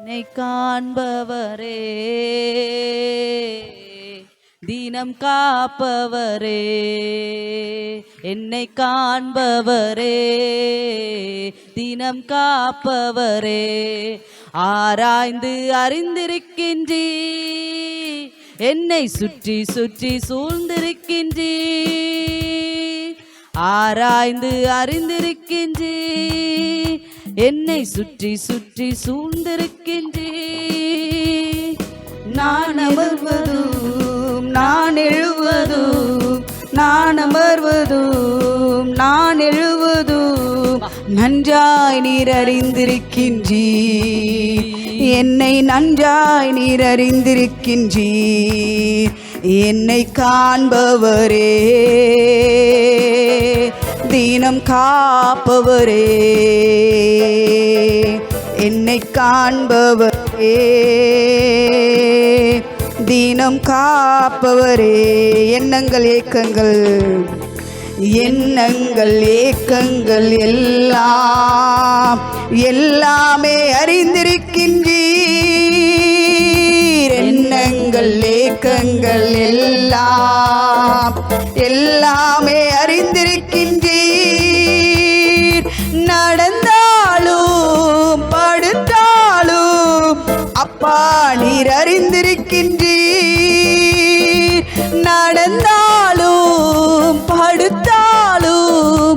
என்னை காண்பவரே, தினம் காப்பவரே, என்னை காண்பவரே, தினம் காப்பவரே, ஆராய்ந்து அறிந்திருக்கின்றீர், என்னை சுற்றி சுற்றி சூழ்ந்திருக்கின்றீர், ஆராய்ந்து அறிந்திருக்கின்றீர், என்னை சுற்றி சுற்றி சூழ்ந்திருக்கின்றீர். நான் அமர்வதும் நான் எழுவதும், நான் அமர்வதும் நான் எழுவதும் நன்றாய் நீர் அறிந்திருக்கின்றீர், என்னை நன்றாய் நீர் அறிந்திருக்கின்றீர். என்னை காண்பவரே, தினம் காப்பவரே, என்னை காண்பவரே, தினம் காப்பவரே. எண்ணங்கள் ஏக்கங்கள், எண்ணங்கள் ஏக்கங்கள் எல்லாம் எல்லாமே அறிந்திருக்கின்றீர். எண்ணங்கள் ஏக்கங்கள் எல்லாம் எல்லாமே அறிந்திருக்கின்றீர். நடந்தாலும் படுத்தாலும் அப்பா நீர் அறிந்திருக்கின்றீர். நடந்தாலும் படுத்தாலும்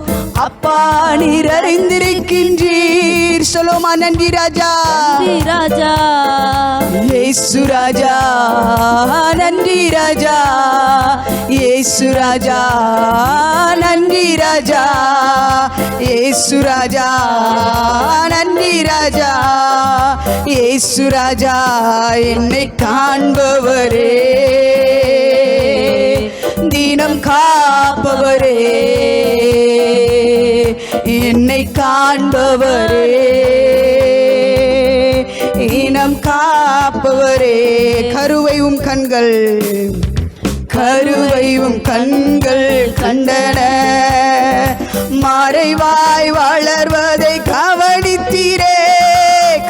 அப்பா நீர் அறிந்திருக்கின்றீர். சொல்லுமா, நன்றி ராஜா, நன்றி ராஜா, இயேசு ராஜா, நன்றி ராஜா, இயேசு ராஜா, நன்றி ராஜா, இயேசு ராஜா, நன்றி ராஜா, இயேசு ராஜா. என்னை காண்பவரே, தினம் காப்பவரே, என்னை காண்பவரே, இனம் காப்பவரே. கருவையும் கண்கள், கருவையும் கண்கள் கண்டன, மறைவாய் வளர்வதை கவனித்தீரே.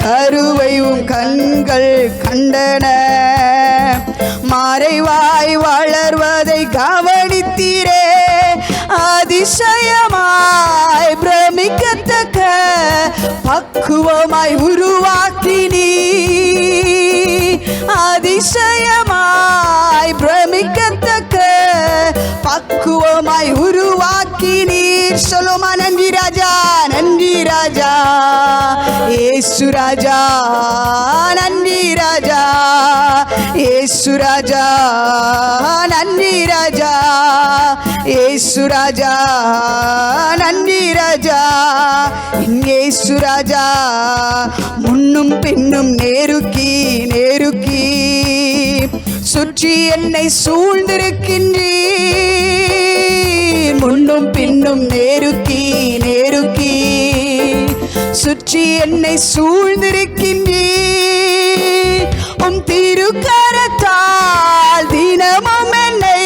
கருவையும் கண்கள் கண்டன, மறைவாய் வளர்வதை கவனித்தீரே. அதிசயமாய் பிரமிக்கத்தக்க பக்குவமாய் உருவாக்கினீ. அதிசயமாய் பிரமிக்கத்தக்க பக்குவமாய் உருவாக்கினீர். சொல்லுமா, நன்றி ராஜா, நன்றி ராஜா, இயேசு ராஜா, நன்றி ராஜா, இயேசு ராஜா, நன்றி ராஜா, இயேசு ராஜா, நன்றி ராஜா, இயேசு ராஜா. முன்னும் பின்னும் நேருக்கி நேருக்கி சுற்றி என்னை சூழ்ந்திருக்கின்றீர். முன்னும் பின்னும் நேருக்கி நேருக்கி சுற்றி என்னை சூழ்ந்திருக்கின்றீர். உம் திருக்கரத்தால் தினமும் என்னை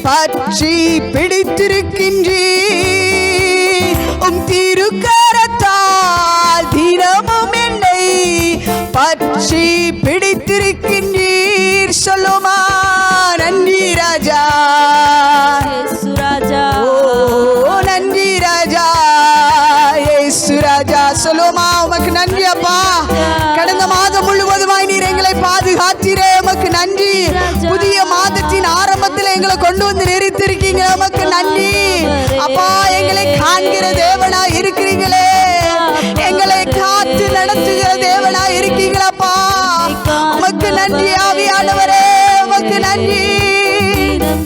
பற்றி பிடித்திருக்கின்றீர். உம் திருக்கரத்தால் தினமும் என்னை பற்றி பிடித்திருக்கின்றீர். சொல்லுமா, நன்றி ராஜா, இயேசு ராஜா, ஓ நன்றி ராஜா, இயேசு ராஜா. சொல்லுமா, உமக்கு நன்றி அப்பா. கடந்த மாதம் முழுவதுமாய் நீர் எங்களை பாதுகாத்தீரே, உமக்கு நன்றி. புதிய மாதத்தின் ஆரம்பத்தில் எங்களை கொண்டு வந்து நிறுத்திருக்கீங்க, உமக்கு நன்றி அப்பா. எங்களை காண்கிற தேவனா இருக்கிறீங்களே, எங்களை காத்து நடத்துகிற தேவனா இருக்கீங்களப்பா, உமக்கு நன்றி. ஆவியானவரே, உமக்கு நன்றி.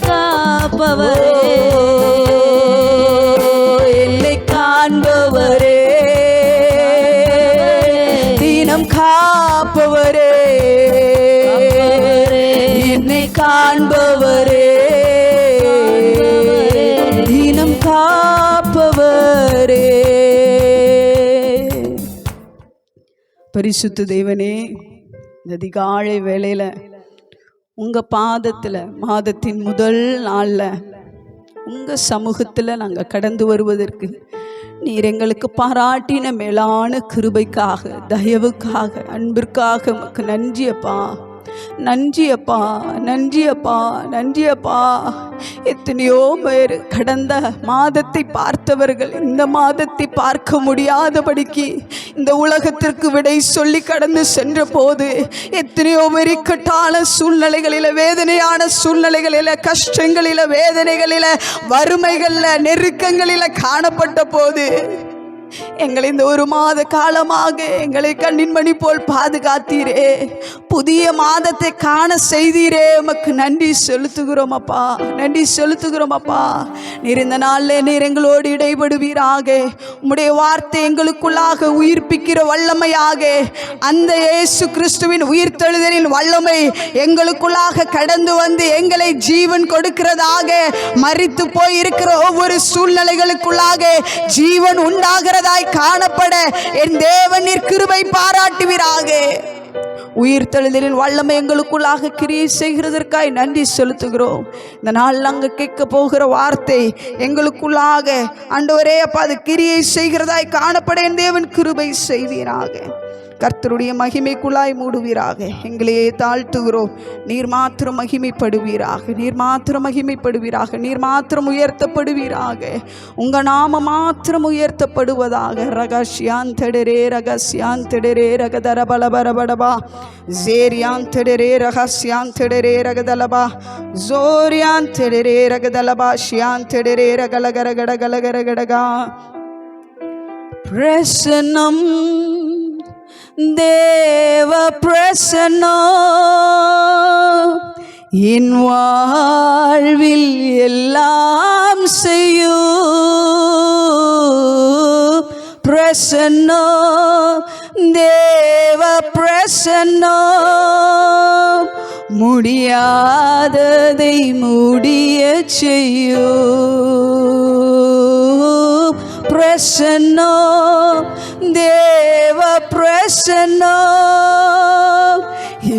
காப்பவரே, என்னை காண்பவரே, தினம் காப்பவரே, என்னை காண்பவரே, தினம் காப்பவரே. பரிசுத்த தேவனே, இந்த அதிகாலை வேளையில உங்க பாதத்துல மாதத்தின் முதல் நாள்ல உங்க சமூகத்துல நாங்க கடந்து வருவதற்கு நீர் எங்களுக்கு பாராட்டின மேலான கிருபைக்காக, தயவுக்காக, அன்பிற்காக உமக்கு நன்றி அப்பா. நன்றி அப்பா, நன்றி அப்பா, நன்றி அப்பா. எத்தனையோ பேர் கடந்த மாதத்தை பார்த்தவர்கள் இந்த மாதத்தை பார்க்க முடியாதபடிக்கு இந்த உலகத்திற்கு விடை சொல்லி கடந்து சென்ற போது எத்தனையோ பேர் இக்கட்டான சூழ்நிலைகளில், வேதனையான சூழ்நிலைகளில், கஷ்டங்களில், வேதனைகளில், வறுமைகளில், நெருக்கங்களில் காணப்பட்ட போது எங்களை இந்த ஒரு மாத காலமாக எங்களை கண்ணின் மணி போல் பாதுகாத்தீரே. புதிய மாதத்தை காண செய்தீரே. உமக்கு நன்றி செலுத்துகிறோம் அப்பா, நன்றி செலுத்துகிறோம் அப்பா. நீர் இந்த நாளில் நீர் எங்களோடு இடைபடுவீராக. உம்முடைய வார்த்தை எங்களுக்குள்ளாக உயிர்ப்பிக்கிற வல்லமையாக, அந்த இயேசு கிறிஸ்துவின் உயிர்த்தெழுதலின் வல்லமை எங்களுக்குள்ளாக கடந்து வந்து எங்களை ஜீவன் கொடுக்கிறதாக, மரித்து போய் இருக்கிற ஒவ்வொரு சூழ்நிலைகளுக்குள்ளாக ஜீவன் உண்டாகிறதாய் காணப்பட என் தேவன் நீர் கிருபை பாராட்டுவீராக. உயிர்த்தெழுதலின் வல்லமை எங்களுக்குள்ளாக கிரியை செய்கிறதற்காய் நன்றி செலுத்துகிறோம். இந்த நாள் அங்கே கேட்க போகிற வார்த்தை எங்களுக்குள்ளாக ஆண்டவரே அப்பா அது கிரியை செய்கிறதாய் காணப்பட என் தேவன் கிருபை செய்வீராக. கர்த்தருடைய மகிமைக்குள்ளாய் மூடுவீராக. எங்களையே தாழ்த்துகிறோம். நீர் மாத்திரம் மகிமைப்படுவீராக, நீர் மாத்திரம் மகிமைப்படுவீராக, நீர் மாத்திரம் உயர்த்தப்படுவீராக. உங்க நாம மாத்திரம் உயர்த்தப்படுவதாக. ரகசியான் தெடரே ரகசியான் தெடரே ரகதர பலபரபடபா ஜேரியான் தெடரே ரகசியான் தெடரே ரகதலபா ஜோரியான் தெடரே ரகதலபா ஷியான் தெடரே ரகலகரகடகலகரகடகா. பிரசன்னம் தேவ பிரசன்னம் என் வாழ்வில் எல்லாம் செய்யும். பிரசன்னம் தேவ பிரசன்னம் முடியாததை முடிய செய்யும். பிரசன்னம் தேவ பிரசன்னம்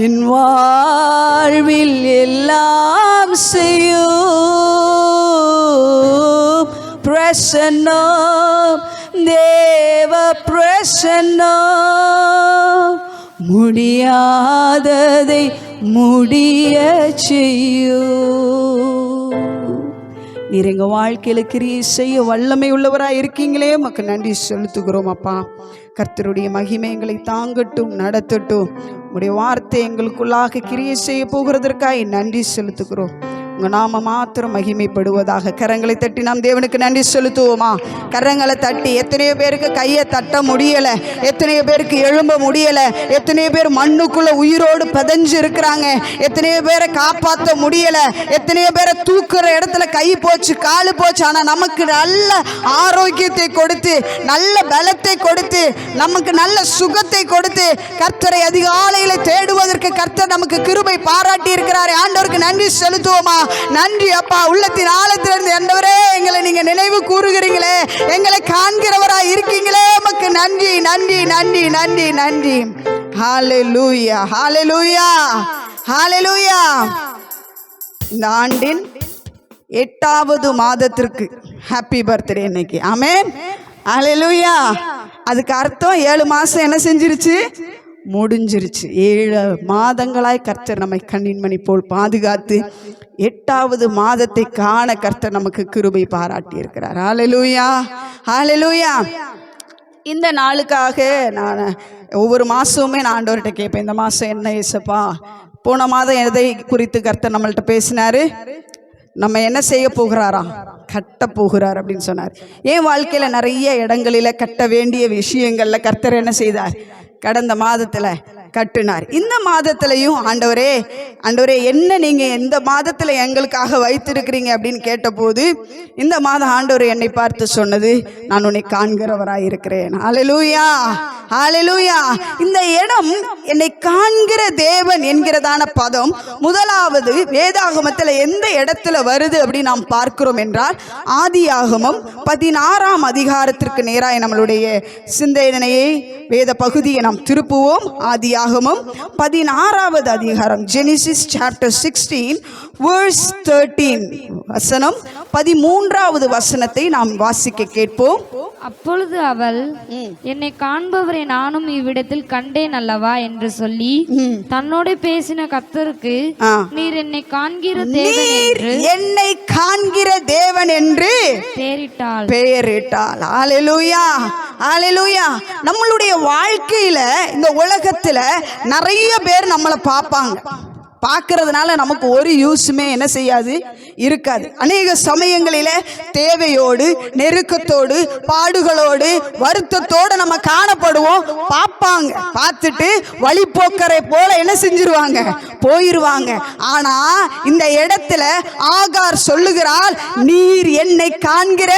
என் வாழ்வில் எல்லாம் செய்யும். பிரசன்னம் தேவ பிரசன்னம் முடியாததை முடிய செய்யும். நீர் எங்கள் வாழ்க்கையில் கிரியை செய்ய வல்லமை உள்ளவராக இருக்கீங்களே, உமக்கு நன்றி செலுத்துகிறோம் அப்பா. கர்த்தருடைய மகிமை எங்களை தாங்கட்டும், நடத்தட்டும். உடைய வார்த்தை எங்களுக்குள்ளாக கிரியை செய்ய போகிறதற்காக நன்றி செலுத்துகிறோம். உங்கள் நாம மாத்திரம் மகிமைப்படுவதாக. கரங்களை தட்டி நாம் தேவனுக்கு நன்றி செலுத்துவோமா? கரங்களை தட்டி. எத்தனையோ பேருக்கு கையை தட்ட முடியலை, எத்தனையோ பேருக்கு எழும்ப முடியலை, எத்தனையோ பேர் மண்ணுக்குள்ளே உயிரோடு பதஞ்சு இருக்கிறாங்க, எத்தனையோ பேரை காப்பாற்ற முடியலை, எத்தனையோ பேரை தூக்குற இடத்துல கை போச்சு, காலு போச்சு. ஆனால் நமக்கு நல்ல ஆரோக்கியத்தை கொடுத்து, நல்ல பலத்தை கொடுத்து, நமக்கு நல்ல சுகத்தை கொடுத்து, கர்த்தரை அதிகாலையில் தேடுவதற்கு கர்த்தர் நமக்கு கிருபை பாராட்டி இருக்கிறாரே. ஆண்டவருக்கு நன்றி செலுத்துவோமா? நன்றி அப்பா. உள்ளத்தின் ஆழத்திலிருந்து ஆண்டவரே எங்களை நீங்க நினைவு கூறுகிறீங்களே, எங்களை காண்கிறவராய் இருக்கீங்களே, உமக்கு நன்றி நன்றி நன்றி நன்றி நன்றி. ஹல்லேலூயா ஹல்லேலூயா ஹல்லேலூயா. இந்த ஆண்டின் 8வது மாதத்திற்கு ஹாப்பி பர்த்டே இன்னைக்கு. ஆமென் ஹல்லேலூயா. அதுக்கு அர்த்தம் 7 மாதம் என்ன செஞ்சிருச்சு? முடிஞ்சிருச்சு. 7 மாதங்களாய் கர்த்தர் நம்மை கண்ணின் மணி போல் பாதுகாத்து 8வது மாதத்தை காண கர்த்தர் நமக்கு கிருபை பாராட்டி இருக்கிறார். ஹல்லேலூயா ஹல்லேலூயா. இந்த நாளுக்காக நான் ஒவ்வொரு மாதமுமே நான் ஆண்டவர்கிட்ட கேட்பேன், இந்த மாதம் என்ன ஏசப்பா? போன மாதம் எதை குறித்து கர்த்தர் நம்மள்கிட்ட பேசினாரு? நம்ம என்ன செய்ய போகிறாரா? கட்ட போகிறார் அப்படின்னு சொன்னார். என் வாழ்க்கையில் நிறைய இடங்களில் கட்ட வேண்டிய விஷயங்களில் கர்த்தர் என்ன செய்தார்? கடந்த மாதத்தில் கட்டினார். இந்த மாதத்திலையும் ஆண்டவரே ஆண்டவரே என்ன நீங்கள் இந்த மாதத்தில் எங்களுக்காக வைத்திருக்கிறீங்க அப்படின்னு கேட்டபோது, இந்த மாதம் ஆண்டவர் என்னை பார்த்து சொன்னது, நான் உன்னை காண்கிறவராய் இருக்கிறேன். ஹல்லேலூயா ஹல்லேலூயா. இந்த இடம் என்னை காண்கிற தேவன் என்கிறதான பதம் முதலாவது வேதாகமத்தில் எந்த இடத்துல வருது அப்படின்னு நாம் பார்க்கிறோம் என்றால், ஆதியாகமம் 16ஆம் அதிகாரத்திற்கு நேராக நம்மளுடைய சிந்தனையை வேத பகுதியை நாம் திருப்புவோம். ஆதியாகமம் 16வது அதிகாரம், ஜெனிசிஸ் Genesis chapter 16 verse 13. வசனம் 13வது வசனத்தை நாம் வாசிக்க கேட்போம். அப்பொழுது அவள், என்னை காண்பவரை நானும் இவ்விடத்தில் கண்டேன் அல்லவா என்று சொல்லி தன்னோட பேசின கர்த்தருக்கு, நீர் என்னை காண்கிற தேவன் என்று, என்னை காண்கிற தேவன் என்று பெயரிட்டாள். ஹல்லேலூயா, ஹல்லேலூயா. நம்மளுடைய வாழ்க்கையில இந்த உலகத்துல நிறைய பேர் நம்மளை பார்ப்பாங்க. பார்க்கறதுனால நமக்கு ஒரு யூஸுமே என்ன செய்யாது, இருக்காது. அநேக சமயங்களில் தேவையோடு, நெருக்கத்தோடு, பாடுகளோடு, வருத்தத்தோடு நம்ம காணப்படுவோம். பார்ப்பாங்க, பார்த்துட்டு வழிபோக்கரை போல என்ன செஞ்சிருவாங்க, போயிடுவாங்க. ஆனா இந்த இடத்துல ஆகார் சொல்லுகிறாள், நீர் என்னை காண்கிற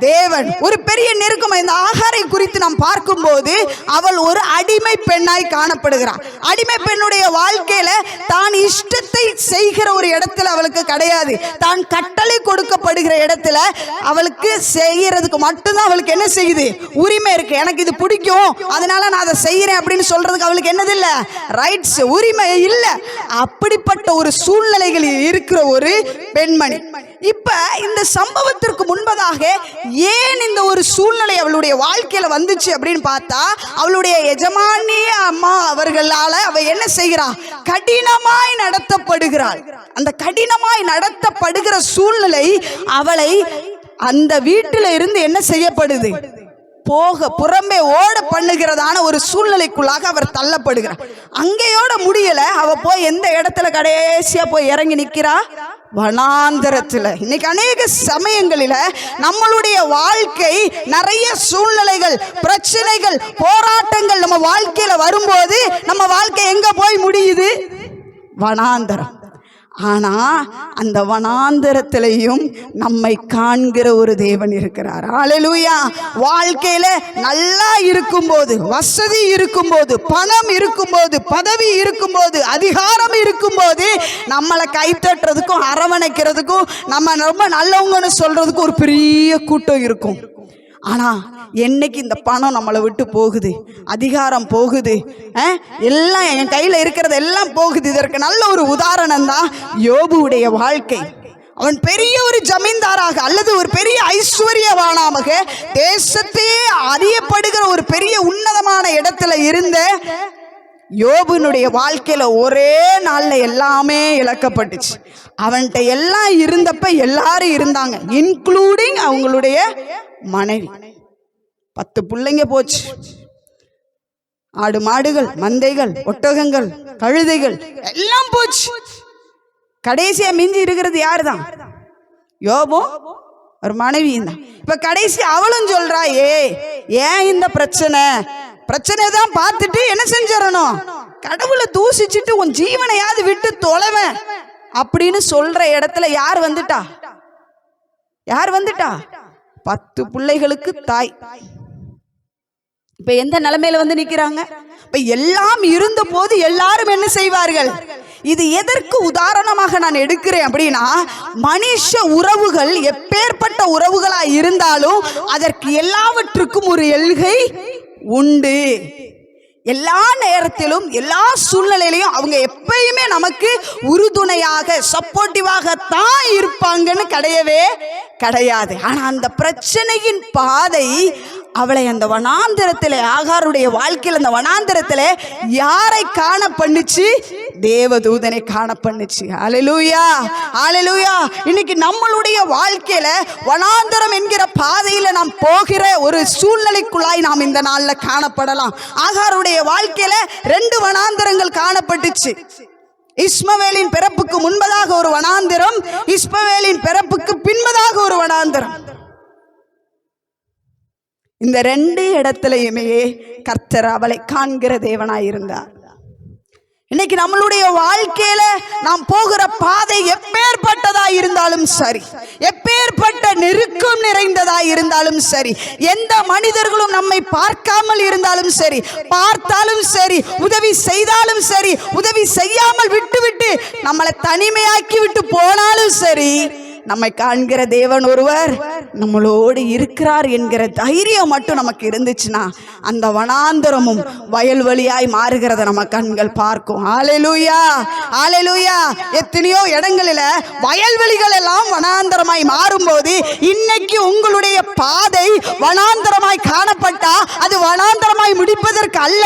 தேவன். ஒரு பெரிய நெருக்கம். இந்த ஆகாரை குறித்து நாம் பார்க்கும்போது அவள் ஒரு அடிமை பெண்ணாய் காணப்படுகிறாள். அடிமை பெண்ணுடைய வாழ்க்கையில தான் இஷ்டத்தை செய்கிற ஒரு இடத்துல அவளுக்கு கிடையாது. தான் கட்டளை கொடுக்கப்படுகிற இடத்துல அவளுக்கு செய்யறதுக்கு மட்டும்தான் அவளுக்கு என்ன செய்யுது, உரிமை இருக்கு. எனக்கு இது பிடிக்கும், அதனால நான் அதை செய்யறேன் அப்படின்னு சொல்றதுக்கு அவளுக்கு என்னது இல்ல, ரைட்ஸ், உரிமை இல்ல. அப்படிப்பட்ட ஒரு சூழ்நிலைகளில் இருக்கிற ஒரு பெண்மணி. இப்ப இந்த சம்பவத்திற்கு முன்பதாக ஏன் இந்த ஒரு சூழ்நிலை அவளுடைய வாழ்க்கையில வந்துச்சு அப்படின்னு பார்த்தா, அவளுடைய எஜமானி அம்மா அவர்களால அவ என்ன செய்கிறா, கடினமாய் நடத்தப்படுகிறாள். அந்த கடினமாய் நடத்தப்படுகிற சூழ்நிலை அவளை அந்த வீட்டில இருந்து என்ன செய்யப்படுது, புறம்பே ஓட பண்ணுகிறதான ஒரு சூழ்நிலைக்குள்ளாக அவர் தள்ளப்படுகிறார். அங்கேயோட முடியல. அவ போய் எந்த இடத்துல கடைசியா போய் இறங்கி நிக்கிறா, வனாந்தரத்துல. இன்னைக்கு அநேக சமயங்களில நம்மளுடைய வாழ்க்கை நிறைய சூழ்நிலைகள், பிரச்சனைகள், போராட்டங்கள் நம்ம வாழ்க்கையில வரும்போது நம்ம வாழ்க்கை எங்க போய் முடியுது, வனாந்தரம். ஆனா அந்த வனாந்தரத்திலையும் நம்மை காண்கிற ஒரு தேவன் இருக்கிறார். ஹல்லேலூயா. வாழ்க்கையில நல்லா இருக்கும்போது, வசதி இருக்கும்போது, பணம் இருக்கும்போது, பதவி இருக்கும்போது, அதிகாரம் இருக்கும்போது நம்மளை கைத்தட்டுறதுக்கும் அரவணைக்கிறதுக்கும் நம்ம ரொம்ப நல்லவங்கன்னு சொல்றதுக்கும் ஒரு பெரிய கூட்டம் இருக்கும். ஆனா என்னைக்கு இந்த பணம் நம்மளை விட்டு போகுது, அதிகாரம் போகுது, எல்லாம் என் கையில இருக்கிறது எல்லாம் போகுது. இதற்கு நல்ல ஒரு உதாரணம் தான் யோபுடைய வாழ்க்கை. அவன் பெரிய ஒரு ஜமீன்தாராக அல்லது ஒரு பெரிய ஐஸ்வர்யவானாக தேசத்தையே அறியப்படுகிற ஒரு பெரிய உன்னதமான இடத்துல இருந்த யோபுனுடைய வாழ்க்கையில ஒரே நாள்ல எல்லாமே இழக்கப்பட்டுச்சு. அவன்கிட்ட எல்லாம் இருந்தப்ப எல்லாரும் இருந்தாங்க, இன்க்ளூடிங் அவங்களுடைய மனைவி. 10 பிள்ளைங்க போச்சு. ஆடு மாடுகள், மந்தைகள், ஒட்டகங்கள், கழுதைகள் எல்லாம் போச்சு. கடைசியா மிஞ்சி இருக்கிறது யாருதான், யோபும் ஒரு மனைவியும் தான். இப்ப கடைசி அவளும் சொல்றா, ஏன் இந்த பிரச்சனை தான் பார்த்துட்டு என்ன செஞ்சிடணும், கடவுளை தூசிச்சுட்டு உன் ஜீவனையாவது விட்டு தொலைவன் அப்படின்னு சொல்ற இடத்துல யார் வந்துட்டா, 10 பிள்ளைகளுக்கு தாய். இப்ப எந்த நிலைமையில வந்து நிக்கிறாங்க? இப்ப எல்லாம் இருந்த போது எல்லாரும் என்ன செய்வார்கள்? இது எதற்கு உதாரணமாக நான் எடுக்கிறேன் அப்படின்னா, மனுஷ உறவுகள் எப்பேற்பட்ட உறவுகளா இருந்தாலும் அதற்கு எல்லாவற்றுக்கும் ஒரு எல்கை உண்டு. எல்லா நேரத்திலும் எல்லா சூழ்நிலையிலையும் அவங்க எப்பயுமே நமக்கு உறுதுணையாக சப்போர்ட்டிவாக தான் இருப்பாங்கன்னு கிடையவே கிடையாது. ஆனா அந்த பிரச்சனையின் பாதை அவளை அந்த வனாந்தரத்தில், ஆகாருடைய வாழ்க்கையில் அந்த வனாந்தரத்தில் யாரை காண பண்ணுச்சு? தேவதூதனை காண பண்ணுச்சு. ஹல்லேலூயா, ஹல்லேலூயா. இன்னைக்கு நம்மளுடைய வாழ்க்கையில வனாந்தரம் என்கிற பாதையில நாம் போகிற ஒரு சூழ்நிலைக்குள்ளாய் நாம் இந்த நாள்ல காணப்படலாம். ஆகாருடைய வாழ்க்கையில 2 வனாந்தரங்கள் காணப்பட்டுச்சு. இஸ்மவேலின் பிறப்புக்கு முன்பதாக ஒரு வனாந்தரம், இஸ்மவேலின் பிறப்புக்கு பின்பதாக ஒரு வனாந்தரம். இந்த 2 இடத்துலையுமே கர்த்தர் அவளை காண்கிற தேவனாயிருந்தார். இன்னைக்கு நம்மளுடைய வாழ்க்கையில நாம் போகிற பாதை எப்பேற்பட்டதா இருந்தாலும் சரி, எப்பேற்பட்ட நெருக்கம் நிறைந்ததா இருந்தாலும் சரி, எந்த மனிதர்களும் நம்மை பார்க்காமல் இருந்தாலும் சரி, பார்த்தாலும் சரி, உதவி செய்தாலும் சரி, உதவி செய்யாமல் விட்டு நம்மளை தனிமையாக்கி விட்டு போனாலும் சரி, நம்மை காண்கிற தேவன் ஒருவர் நம்மளோடு இருக்கிறார் என்கிற தைரியம் மட்டும் நமக்கு இருந்துச்சுன்னா அந்த வனாந்தரமும் வயல்வெளியாய் மாறுகிறத நம்ம கண்கள் பார்க்கும். ஹல்லேலூயா, ஹல்லேலூயா. எத்தனையோ இடங்களில் வயல்வெளிகள் எல்லாம் வனாந்தரமாய் மாறும்போது இன்னைக்கு உங்களுடைய பாதை வனாந்தரமாய் காணப்பட்டா அது வனாந்தரமாய் முடிப்பதற்கு அல்ல,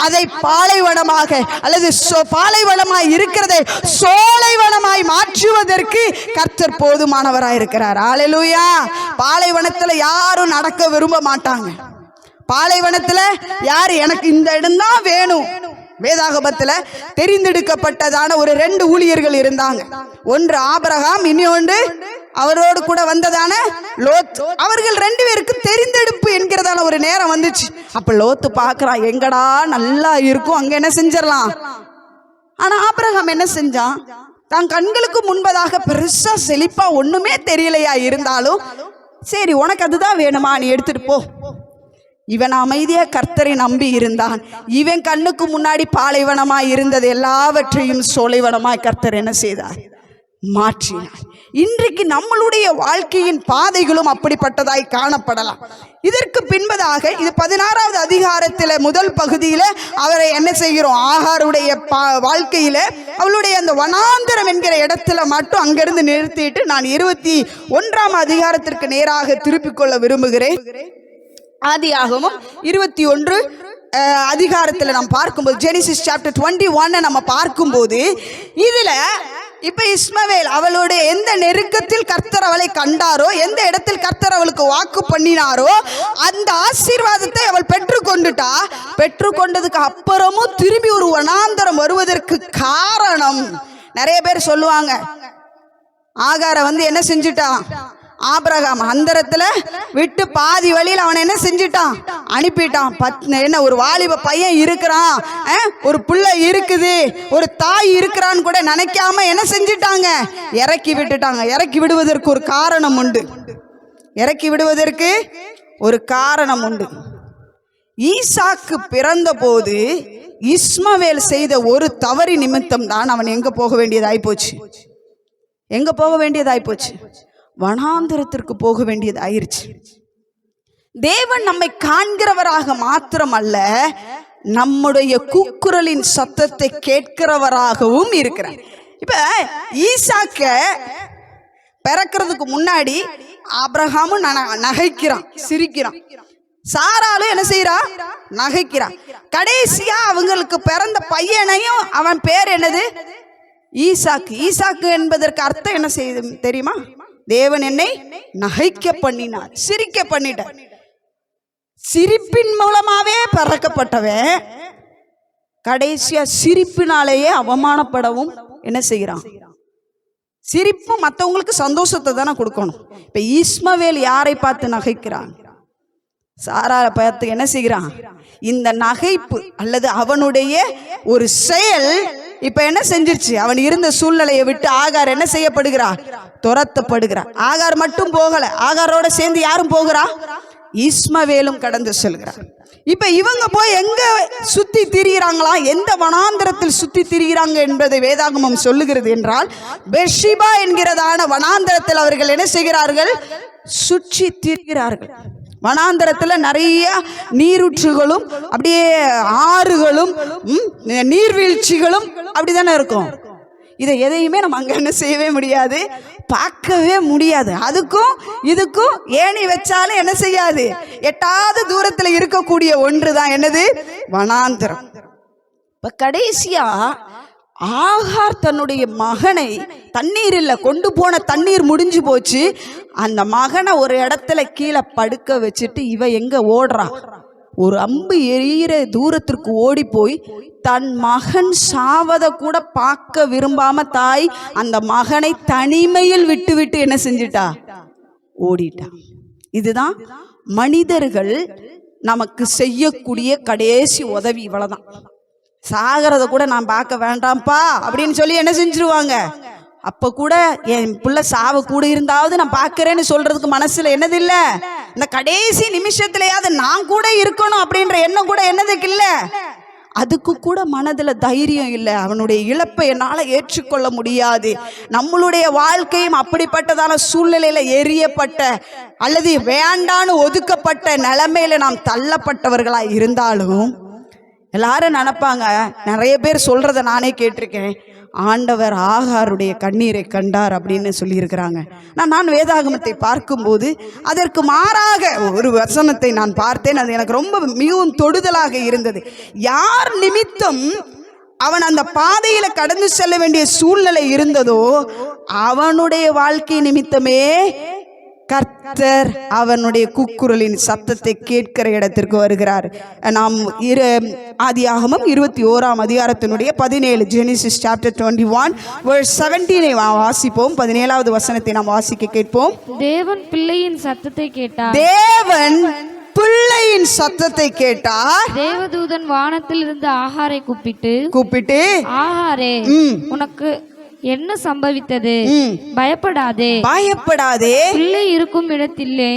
அதை பாலைவனமாக அல்லது பாலைவனமாய் இருக்கிறதை சோலைவனமாய் மாற்றுவதற்கு கர்த்தர் போதுமானவராய் இருக்கிறார். ஹல்லேலூயா. பாலைவனத்துல யாரும் நடக்க விரும்ப மாட்டாங்க. பாலைவனத்துல யாரு எனக்கு இந்த இடம் தான் வேணும். வேதாகமத்துல தெரிந்தெடுக்கப்பட்டதான ஒரு 2 ஊழியர்கள் இருந்தாங்க. ஒன்று ஆபிரகாம், இன்னொன்று அவரோடு கூட வந்ததான லோத். அவர்கள் 2 பேருக்கு தெரிந்தெடுப்பு என்கிறதான ஒரு நேரம் வந்துச்சு. அப்ப லோத்து பார்க்கறான், எங்கடா நல்லா இருக்கும், அங்க என்ன செஞ்சிடலாம். ஆனா ஆபிரகாம் என்ன செஞ்சான், தான் கண்களுக்கு முன்பதாக பெருசா செழிப்பா ஒண்ணுமே தெரியலையா இருந்தாலும் சரி உனக்கு அதுதான் வேணுமா, நீ எடுத்துட்டு போ. இவன் அமைதியா கர்த்தரை நம்பி இருந்தான். இவன் கண்ணுக்கு முன்னாடி பாலைவனமாய் இருந்தது எல்லாவற்றையும் சோலைவனமாய் கர்த்தர் என்ன செய்தார், மாற்றினார். இன்றைக்கு நம்மளுடைய வாழ்க்கையின் பாதைகளும் அப்படிப்பட்டதாய் காணப்படலாம். இதற்கு பின்பதாக இது 16வது அதிகாரத்தில் முதல் பகுதியில் அவரை என்ன செய்கிறோம், ஆகாருடைய வாழ்க்கையில அவளுடைய அந்த வனாந்தரம் என்கிற இடத்துல மட்டும் அங்கிருந்து நிறுத்திட்டு நான் 21ஆம் அதிகாரத்திற்கு நேராக திருப்பிக் கொள்ள விரும்புகிறேன். ஆதியாகமம் 21 அதிகாரத்தில் நாம் பார்க்கும்போது, ஜெனிசிஸ் சாப்டர் 21 நம்ம பார்க்கும்போது இதுல இப்ப இஸ்மவேல் அவளுடைய எந்த நெருக்கத்தில் கர்த்தர் அவளை கண்டாரோ, எந்த இடத்தில் கர்த்தர் அவளுக்கு வாக்கு பண்ணினாரோ அந்த ஆசீர்வாதத்தை அவள் பெற்றுக்கொண்டுட்டா. பெற்றுக்கொண்டதுக்கு அப்புறமும் திரும்பி ஒரு வனாந்தரம் வருவதற்கு காரணம், நிறைய பேர் சொல்லுவாங்க, ஆகார என்ன செஞ்சுட்டான், ஆபிரகாம் அந்தரத்துல விட்டு பாதி வழியில் அவனை என்ன செஞ்சிட்டான், அனுப்பிட்டான். என்ன ஒரு வாலிப பையன் இருக்கிறான், ஒரு பிள்ளை இருக்குது, ஒரு தாய் இருக்கிறான்னு கூட நினைக்காம என்ன செஞ்சிட்டாங்க, இறக்கி விட்டுட்டாங்க. இறக்கி விடுவதற்கு ஒரு காரணம் உண்டு, இறக்கி விடுவதற்கு ஒரு காரணம் உண்டு. ஈசாக்கு பிறந்த போது இஸ்மவேல் செய்த ஒரு தவறு நிமித்தம் தான் அவன் எங்க போக வேண்டியதாய் போச்சு, எங்க போக வேண்டியதாய் போச்சு, வனாந்திரத்திற்கு போக வேண்டியது ஆயிருச்சு. தேவன் நம்மை காண்கிறவராக மாத்திரமல்ல, நம்முடைய கூக்குரலின் சத்தத்தை கேட்கிறவராகவும் இருக்கிறார். இப்ப ஈசாக்க பிறக்கிறதுக்கு முன்னாடி ஆபிரகாமும் நகைக்கிறான், சிரிக்கிறான். சாராலும் என்ன செய்யறா, நகைக்கிறான். கடைசியா அவங்களுக்கு பிறந்த பையனையும் அவன் பேர் என்னது, ஈசாக்கு. ஈசாக்கு என்பதற்கு அர்த்தம் என்ன செய்யுது தெரியுமா, தேவன் என்னை நகைக்க பண்ணினார், சிரிக்க பண்ணிட்டார். சிரிப்பின் மூலமாவே பறக்கப்பட்டவன் கடைசியா சிரிப்பினாலேயே அவமானப்படவும் என்ன செய்யறான். சிரிப்பு மற்றவங்களுக்கு சந்தோஷத்தை தானே கொடுக்கணும். இப்ப இஸ்மவேல் யாரை பார்த்து நகைக்கிறான், சாராரை பார்த்து என்ன செய்கிறான். இந்த நகைப்பு அல்லது அவனுடைய ஒரு செயல் இப்ப என்ன செஞ்சிருச்சு, அவன் இருந்த சூழ்நிலையை விட்டு ஆகார் என்ன செய்யப்படுகிறார், துரத்தப்படுகிறார். ஆகார் மட்டும் போகல, ஆகாரோட சேர்ந்து யாரும் போகிறா, இஸ்மவேலும் கடந்து செல்கிறார். இப்ப இவங்க போய் எங்க சுத்தி திரிகிறாங்களா, எந்த வனாந்தரத்தில் சுத்தி திரிகிறாங்க என்பதை வேதாகமம் சொல்லுகிறது என்றால், பெர்ஷிபா என்கிறதான வனாந்தரத்தில் அவர்கள் என்ன செய்கிறார்கள், சுற்றி திரிகிறார்கள். வனாந்தரத்துல நிறைய நீரூற்றுகளும் அப்படியே ஆறுகளும் நீர்வீழ்ச்சிகளும் அப்படிதானே இருக்கும். இதை எதையுமே நம்ம அங்க என்ன செய்யவே முடியாது, பார்க்கவே முடியாது. அதுக்கும் இதுக்கும் ஏணி வச்சாலும் என்ன செய்யாது, எட்டாவது தூரத்துல இருக்கக்கூடிய ஒன்றுதான் என்னது, வனாந்தரம். இப்ப கடைசியா ஆகார் தன்னுடைய மகனை தண்ணீரில் கொண்டு போன தண்ணீர் முடிஞ்சு போச்சு. அந்த மகனை ஒரு இடத்துல கீழே படுக்க வச்சுட்டு இவ எங்க ஓடுறா, ஒரு அம்பு எரியிற தூரத்திற்கு ஓடி போய் தன் மகன் சாவதை கூட பார்க்க விரும்பாம தாய் அந்த மகனை தனிமையில் விட்டு விட்டு என்ன செஞ்சிட்டா, ஓடிட்டா. இதுதான் மனிதர்கள் நமக்கு செய்யக்கூடிய கடைசி உதவி. இவ்வளவுதான். சாகிறத கூட நான் பார்க்க வேண்டாம்ப்பா அப்படின்னு சொல்லி என்ன செஞ்சிருவாங்க. அப்ப கூட என் பிள்ளை சாவ கூட இருந்தாவது நான் பார்க்கிறேன்னு சொல்றதுக்கு மனசுல என்னது இல்ல, இந்த கடைசி நிமிஷத்துலயாவது நான் கூட இருக்கணும் அப்படின்ற எண்ணம் கூட என்னதுக்கு இல்ல. அதுக்கு கூட மனதில் தைரியம் இல்லை. அவனுடைய இழப்பை என்னால் ஏற்றுக்கொள்ள முடியாது. நம்மளுடைய வாழ்க்கையும் அப்படிப்பட்டதான சூழ்நிலையில் எரியப்பட்ட அல்லது வேண்டான்னு ஒதுக்கப்பட்ட நிலைமையில நாம் தள்ளப்பட்டவர்களாக இருந்தாலும் எல்லாரும் நினைப்பாங்க, நிறைய பேர் சொல்றத நானே கேட்டிருக்கேன், ஆண்டவர் ஆகாருடைய கண்ணீரை கண்டார் அப்படின்னு சொல்லியிருக்கிறாங்க. நான் வேதாகமத்தை பார்க்கும்போது அதற்கு மாறாக ஒரு வசனத்தை நான் பார்த்தேன். அது எனக்கு ரொம்ப மிகவும் தொடுதலாக இருந்தது. யார் நிமித்தம் அவன் அந்த பாதையில கடந்து செல்ல வேண்டிய சூழ்நிலை இருந்ததோ அவனுடைய வாழ்க்கை நிமித்தமே கர்த்தர் அவனுடைய கூக்குரலின் சத்தத்தை கேட்கிற இடத்திற்கு வருகிறார். நாம் ஆதியாகமம் 21ஆம் அதிகாரத்தினுடைய 17 ஜெனிசிஸ் சாப்டர் 21 verse 17 வாசிப்போம். 17வது வசனத்தை நாம் வாசிக்க கேட்போம். தேவன் பிள்ளையின் சத்தத்தை கேட்டார். தேவன் பிள்ளையின் சத்தத்தை கேட்டார். தேவதூதன் வானத்தில் இருந்து ஆகாரை கூப்பிட்டு ஆகாரே, உனக்கு என்ன சம்பவித்தது? பயப்படாதே, பிள்ளை இருக்கும் இடத்திலே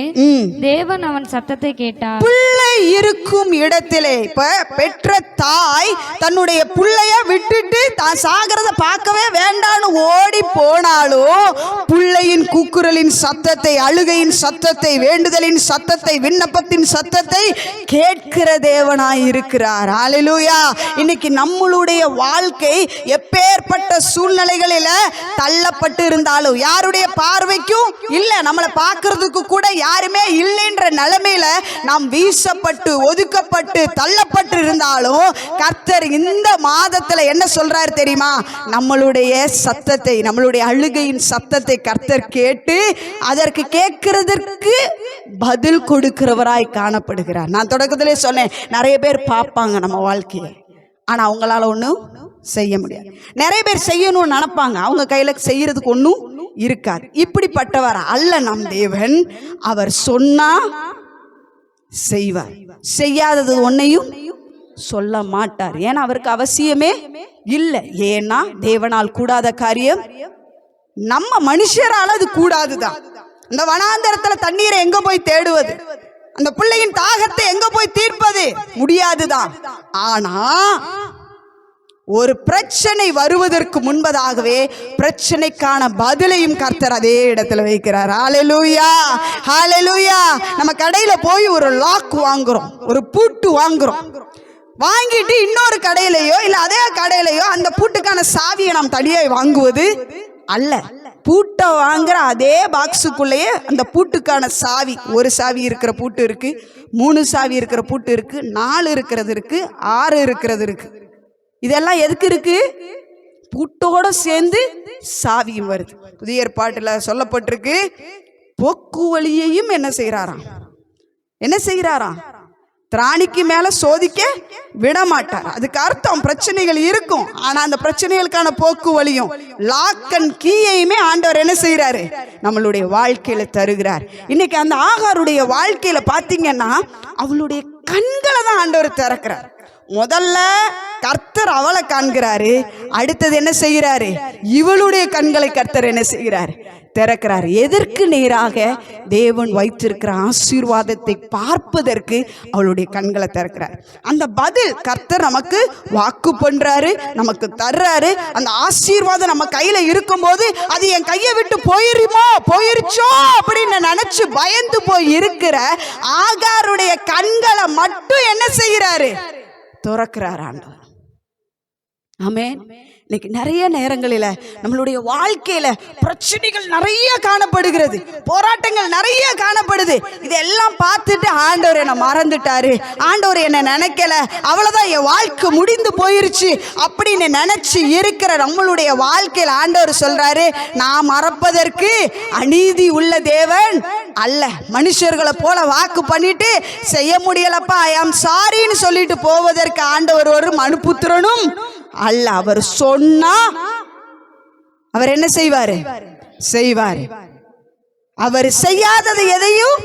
தேவன் அவன் சத்தத்தை கேட்டார். பிள்ளை இருக்கும் இடத்திலே, இப்ப பெற்ற தாய் தன்னுடைய பிள்ளைய விட்டுட்டு தான் சாகிறத பார்க்கவே வேண்டான்னு ஓடி போனாலும் பிள்ளையின் கூக்குரலின் சத்தத்தை, அழுகையின் சத்தத்தை, வேண்டுதலின் சத்தத்தை, விண்ணப்பத்தின் சத்தத்தை கேட்கிற தேவனாய் இருக்கிறார். ஹல்லேலூயா. இன்னைக்கு நம்மளுடைய வாழ்க்கை எப்பேற்பட்ட சூழ்நிலைகளில் தள்ளப்பட்டு இருந்தாலும், யாருடைய பார்வைக்கும் இல்ல, நம்மளை பார்க்கிறதுக்கு கூட யாருமே இல்லைன்ற நிலைமையில நாம் வீசப்பட்டு ஒதுக்கப்பட்டு தள்ளப்பட்டு இருந்தாலும் கர்த்தர் இந்த மாதத்துல என்ன சொல்றாரு தெரியுமா? நம்மளுடைய சத்தத்தை, நம்மளுடைய அழுகையின் சத்தத்தை கர்த்தர் கேட்டு அதற்கு கேட்கிறதற்கு பதில் கொடுக்கிறவராய் காணப்படுகிறார். நான் தொடக்கத்திலே சொன்னேன், நிறைய பேர் பார்ப்பாங்க நம்ம வாழ்க்கையை, ஆனா அவங்களால ஒன்றும் செய்ய முடியாது. நிறைய பேர் செய்யணும்னு நினைப்பாங்க, அவங்க கையில செய்யறதுக்கு ஒன்றும் இருக்காது. இப்படிப்பட்டவர் அல்ல நம் தேவன். அவர் சொன்னா செய்வார், செய்யாதது ஒன்னையும் சொல்ல மாட்டார். ஏன்னா அவருக்கு அவசியமே இல்லை. ஏன்னா தேவனால் கூடாத காரியம் நம்ம மனுஷரால் அது கூடாதுதான். இந்த வனாந்தரத்துல தண்ணீரை எங்க போய் தேடுவது? அந்த பிள்ளையின் தாகத்தை எங்க போய் தீர்ப்பது? முடியாதுதான். ஆனா ஒரு பிரச்சனை வருவதற்கு முன்பதாகவே பிரச்சனைக்கான பதிலையும் கர்த்தர் அதே இடத்துல வைக்கிறார். ஹல்லேலூயா, ஹல்லேலூயா. நம்ம கடையில போய் ஒரு லாக் வாங்குறோம், ஒரு பூட்டு வாங்குறோம். வாங்கிட்டு இன்னொரு கடையிலையோ இல்ல அதே கடையிலையோ அந்த பூட்டுக்கான சாவியை நாம் தனியாக வாங்குவது அல்ல. பூட்டை வாங்குற அதே பாக்ஸுக்குள்ளேயே அந்த பூட்டுக்கான சாவி, ஒரு சாவி இருக்கிற பூட்டு இருக்கு, 3 சாவி இருக்கிற பூட்டு இருக்கு, 4 இருக்கிறது இருக்கு, 6 இருக்கிறது இருக்கு. இதெல்லாம் எதுக்கு இருக்கு? பூட்டோட சேர்ந்து சாவியும் வருது. புதிய ஏற்பாட்டுல சொல்லப்பட்டிருக்கு, போக்குவழியையும் என்ன செய்யறாராம்? திராணிக்கு மேல சோதிக்க விட மாட்டார். அதுக்கு அர்த்தம் பிரச்சனைகள் இருக்கும், ஆனா அந்த பிரச்சனைகளுக்கான போக்கு வழியும் லாக் அண்ட் கீயையுமே ஆண்டவர் என்ன செய்யறாரு? நம்மளுடைய வாழ்க்கையில தருகிறார். இன்னைக்கு அந்த ஆகாருடைய வாழ்க்கையில பாத்தீங்கன்னா அவளுடைய கண்களை தான் ஆண்டவர் திறக்கிறார். முதல்ல கர்த்தர் அவளை காண்கிறாரு, அடுத்தது என்ன செய்கிறாரு? இவளுடைய கண்களை கர்த்தர் என்ன செய்கிறார்? திறக்கிறார். எதற்கு நேராக? தேவன் வைத்திருக்கிற ஆசீர்வாதத்தை பார்ப்பதற்கு அவளுடைய கண்களை திறக்கிறார். அந்த பதில் கர்த்தர் நமக்கு வாக்கு பண்றாரு, நமக்கு தர்றாரு. அந்த ஆசீர்வாதம் நம்ம கையில இருக்கும்போது அது என் கையை விட்டு போயிருச்சோ அப்படின்னு நினைச்சு பயந்து போய் இருக்கிற ஆகாருடைய கண்களை மட்டும் என்ன செய்கிறாரு? துறக்கிறார் ஆண்டவர். ஆமென். இன்னைக்கு நிறைய நேரங்களில் நம்மளுடைய வாழ்க்கையில பிரச்சனைகள் நிறைய காணப்படுகிறது, போராட்டங்கள் நிறைய காணப்படுது. இதெல்லாம் பார்த்துட்டு ஆண்டவர் என்னை மறந்துட்டாரு, ஆண்டவர் என்னை நினைக்கல, அவ்வளவுதான் என் வாழ்க்கை முடிந்து போயிருச்சு அப்படின்னு நினைச்சு இருக்கிற நம்மளுடைய வாழ்க்கையில் ஆண்டவர் சொல்றாரு, நான் மறப்பதற்கு அநீதி உள்ள தேவன் அல்ல. மனுஷர்களை போல வாக்கு பண்ணிட்டு செய்ய முடியலப்பா ஐ ஆம் சாரின்னு சொல்லிட்டு போவதற்கு ஆண்டவர் ஒரு மனுபுத்திரனும் அல்ல. அவர் சொன்னா அவர் என்ன செய்வாரு? அவர் செய்யாதது எதையும்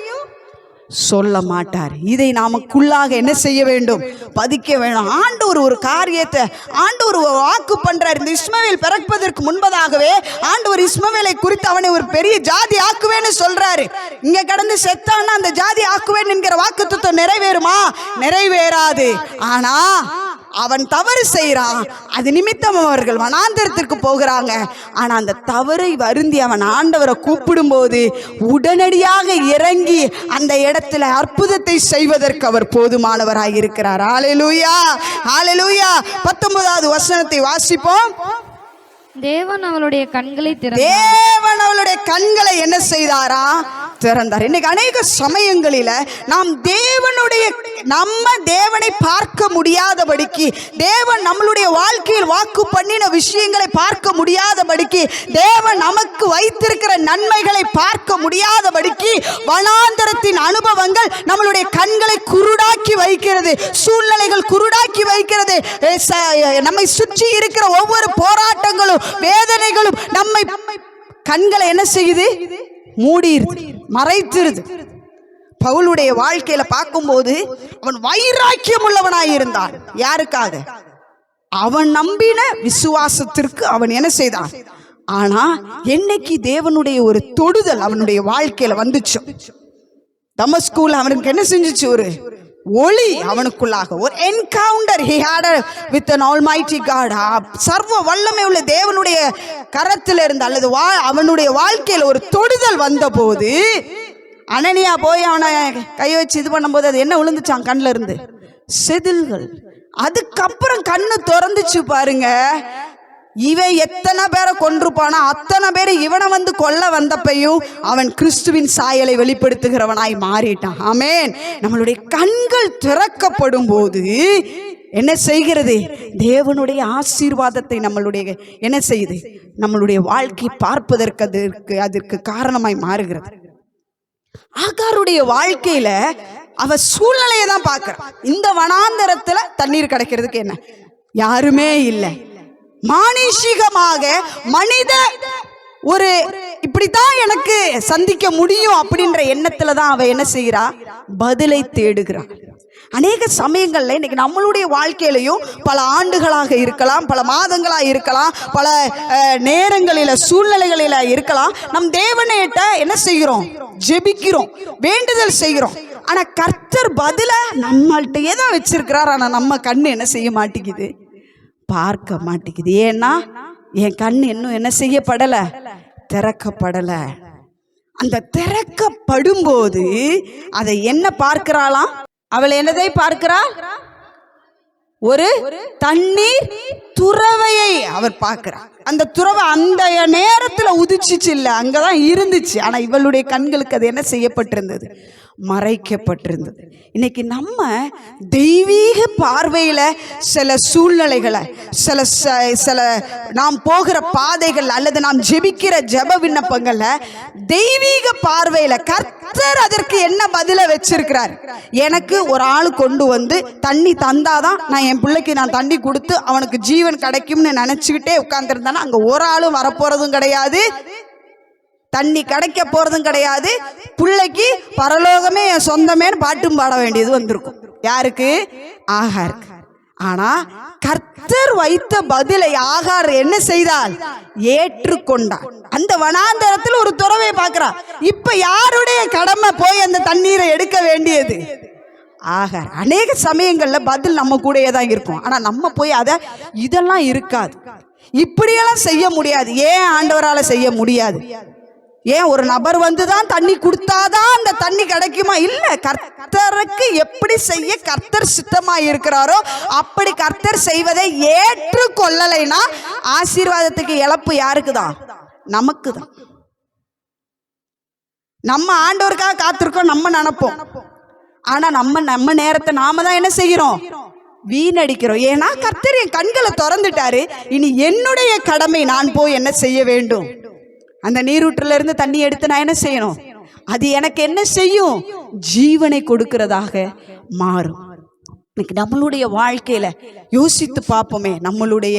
சொல்ல மாட்டார். இதை நமக்குள்ளாக என்ன செய்ய வேண்டும்? பதிக்க வேண்டும். ஆண்டவர் ஒரு காரியத்தை ஆண்டவர் வாக்கு பண்றார். இந்த இஸ்மவேல் பிறப்பதற்கு முன்பதாகவே ஆண்டவர் இஸ்மவேலை குறித்து அவனை ஒரு பெரிய ஜாதி ஆக்குவேன்னு சொல்றாரு. இங்க கடந்து செத்தான்னா அந்த ஜாதி ஆக்குவேன் என்கிற வாக்குத்தத்தம் நிறைவேறுமா? நிறைவேறாது. ஆனா அவன் தவறு செய்கிறான், அது நிமித்தம் அவர்கள் வனாந்தரத்திற்கு போகிறாங்க. ஆனா அந்த தவறை வருந்தி அவன் ஆண்டவரை கூப்பிடும்போது உடனடியாக இறங்கி அந்த இடத்துல அற்புதத்தை செய்வதற்கு அவர் போதுமானவராய் இருக்கிறார். ஹல்லேலூயா, ஹல்லேலூயா. 19வது வசனத்தை வாசிப்போம். தேவன் அவளுடைய கண்களை திறந்தார். தேவன் அவளுடைய கண்களை என்ன செய்தாரா? திறந்தார். இன்னைக்கு அநேக சமயங்களில நாம் நம்ம தேவனை பார்க்க முடியாதபடிக்கு, தேவன் நம்மளுடைய வாழ்க்கையில் வாக்கு பண்ணின விஷயங்களை பார்க்க முடியாதபடிக்கு, தேவன் நமக்கு வைத்திருக்கிற நன்மைகளை பார்க்க முடியாதபடிக்கு வனாந்தரத்தின் அனுபவங்கள் நம்மளுடைய கண்களை குருடாக்கி வைக்கிறது, சூழ்நிலைகள் குருடாக்கி வைக்கிறது. நம்மை சுற்றி இருக்கிற ஒவ்வொரு போராட்டங்களும் வேதனைகளும் நம்மை கண்களை என்ன செய்யுது? மூடிடுது, மறைத்திருது. பவுலுடைய வாழ்க்கையில பார்க்கும்போது அவன் வைராக்கியம் உள்ளவனாயிருந்தான். யாருக்காக? அவன் நம்பின விசுவாசத்திற்கு அவன் என்ன செய்தான். ஆனா என்னைக்கு தேவனுடைய ஒரு தொடுதல் அவனுடைய வாழ்க்கையில வந்துச்சு, தமஸ்குல அவனுக்கு என்ன செஞ்சுச்சு? ஒரு ஒளி அவனுக்குள்ளாக, ஒரு encounter he had with an almighty God. சர்வ வல்லமை உள்ள தேவனுடைய கரத்தில் இருந்து அல்லது அவனுடைய வாழ்க்கையில் ஒரு தொடுதல் வந்த போது, அனனியா போய் அவனை கை வச்சு இது பண்ணும்போது அது என்ன விழுந்துச்சான்? கண்ணில் இருந்து செதில்கள். அதுக்கப்புறம் கண்ணு திறந்துச்சு பாருங்க. இவன் எத்தனை பேரை கொன்றுப்பானா அத்தனை பேர் இவனை வந்து கொல்ல வந்தப்பையும் அவன் கிறிஸ்துவின் சாயலை வெளிப்படுத்துகிறவனாய் மாறிட்டான். ஆமென். நம்மளுடைய கண்கள் திறக்கப்படும் போது என்ன செய்கிறது? தேவனுடைய ஆசீர்வாதத்தை நம்மளுடைய என்ன செய்யுது? நம்மளுடைய வாழ்க்கை பார்ப்பதற்கு அதற்கு காரணமாய் மாறுகிறது. ஆகாருடைய வாழ்க்கையில அவ சூழ்நிலையை தான் பார்க்கிறான். இந்த வனாந்தரத்துல தண்ணீர் கிடைக்கிறதுக்கு என்ன யாருமே இல்லை. மானுஷிகமாக மனித ஒரு இப்படித்தான் எனக்கு சந்திக்க முடியும் அப்படின்ற எண்ணத்துல தான் அவ என்ன செய்கிறா? பதிலை தேடுகிறாள். அநேக சமயங்கள்ல இன்னைக்கு நம்மளுடைய வாழ்க்கையிலையும் பல ஆண்டுகளாக இருக்கலாம், பல மாதங்களாக இருக்கலாம், பல நேரங்களில சூழ்நிலைகளில இருக்கலாம். நம் தேவனையிட்ட என்ன செய்கிறோம்? ஜெபிக்கிறோம், வேண்டுதல் செய்கிறோம். ஆனா கர்த்தர் பதில நம்மள்கிட்டயே தான் வச்சிருக்கிறார். ஆனா நம்ம கண்ணு என்ன செய்ய மாட்டேங்குது? பார்க்க மாட்டேங்குது. ஏன்னா என் கண் இன்னும் என்ன செய்யப்படல? திறக்கப்படல. அந்த திறக்கப்படும் போது அதை என்ன பார்க்கிறாளாம்? அவள் என்னதை பார்க்கிறாள்? ஒரு தண்ணீர் துறவையை அவர் பார்க்கிறார். அந்த துறவை அந்த நேரத்துல உதிச்சிச்சு இல்ல, அங்கதான் இருந்துச்சு. ஆனா இவளுடைய கண்களுக்கு அது என்ன செய்யப்பட்டிருந்தது? மறைக்கப்பட்டிருந்தது. இன்னைக்கு நம்ம தெய்வீக பார்வையில சில சூழ்நிலைகளை, சில நாம் போகிற பாதைகள் அல்லது நாம் ஜெபிக்கிற ஜெப விண்ணப்பங்கள்ல தெய்வீக பார்வையில கர்த்தர் அதற்கு என்ன பதில வச்சிருக்கிறார்? எனக்கு ஒரு ஆள் கொண்டு வந்து தண்ணி தந்தாதான் நான் என் பிள்ளைக்கு நான் தண்ணி கொடுத்து அவனுக்கு ஜீவன் கிடைக்கும்னு நினைச்சுக்கிட்டே உட்கார்ந்துருந்தானா அங்க ஒரு ஆளும் வரப்போறதும் கிடையாது, தண்ணி கிடைக்க போறதும் கிடையாது. பிள்ளைக்கு பரலோகமே என் சொந்தமேன்னு பாட்டும் பாட வேண்டியது வந்திருக்கும். யாருக்கு? ஆகாருக்கு. ஆனா கர்த்தர் வைத்த பதிலை ஆகார் என்ன செய்தால்? ஏற்றுக்கொண்டார். அந்த வனாந்தரத்தில் ஒரு துறவை பார்க்கிறார். இப்ப யாருடைய கடமை போய் அந்த தண்ணீரை எடுக்க வேண்டியது? ஆகார். அநேக சமயங்கள்ல பதில் நம்ம கூடயே தான் இருக்கும். ஆனா நம்ம போய் இதெல்லாம் இருக்காது, இப்படியெல்லாம் செய்ய முடியாது. ஏன் ஆண்டவரால செய்ய முடியாது? ஏன் ஒரு நபர் வந்துதான் தண்ணி கொடுத்தாதான் அந்த தண்ணி கிடைக்குமா? இல்ல, கர்த்தருக்கு எப்படி செய்ய கர்த்தர் சித்தமா இருக்கிறாரோ அப்படி கர்த்தர் செய்வதை ஏற்றுக்கொள்ளலைன்னா ஆசீர்வாதத்துக்கு இழப்பு யாருக்கு தான்? நமக்கு தான். நம்ம ஆண்டவருக்காக காத்திருக்கோம் நம்ம நினைப்போம். ஆனா நம்ம நேரத்தை நாம தான் என்ன செய்கிறோம்? வீணடிக்கிறோம். ஏன்னா கர்த்தர் என் கண்களை திறந்துட்டாரு, இனி என்னுடைய கடமை நான் போய் என்ன செய்ய வேண்டும்? அந்த நீரூற்றுல இருந்து தண்ணி எடுத்து நான் என்ன செய்யணும்? அது எனக்கு என்ன செய்யும்? ஜீவனை கொடுக்கிறதாக மாறும். இன்னைக்கு நம்மளுடைய வாழ்க்கையில யோசித்து பார்ப்போமே. நம்மளுடைய